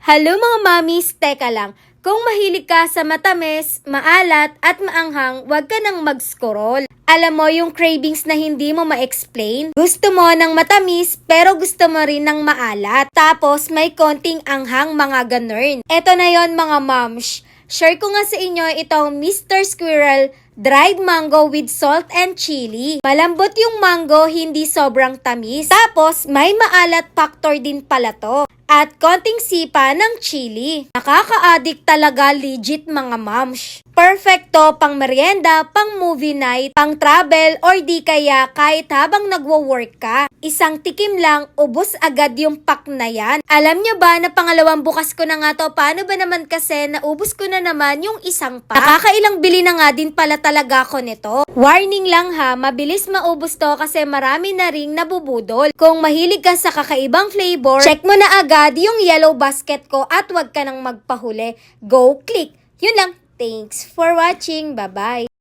Hello mga mamis, teka lang. Kung mahilig ka sa matamis, maalat at maanghang, huwag ka nang mag-scroll. Alam mo yung cravings na hindi mo ma-explain? Gusto mo ng matamis pero gusto mo rin ng maalat. Tapos may konting anghang mga ganun. Eto na yon mga moms. Share ko nga sa inyo itong Mr. Squirrel dried mango with salt and chili. Malambot yung mango, hindi sobrang tamis. Tapos may maalat factor din pala to. At konting sipa ng chili. Nakaka-addict talaga, legit mga moms. Perfecto pang merienda, pang movie night, pang travel, or di kaya kahit habang nagwo-work ka. Isang tikim lang, ubos agad yung pack na yan. Alam nyo ba na pangalawang bukas ko na nga to? Paano ba naman kasi naubos ko na naman yung isang pack? Nakakailang bili na nga din pala talaga ko nito. Warning lang ha, mabilis maubos to kasi marami na ring nabubudol. Kung mahilig ka sa kakaibang flavor, check mo na agad yung yellow basket ko at wag ka nang magpahuli. Go click! Yun lang. Thanks for watching. Bye-bye.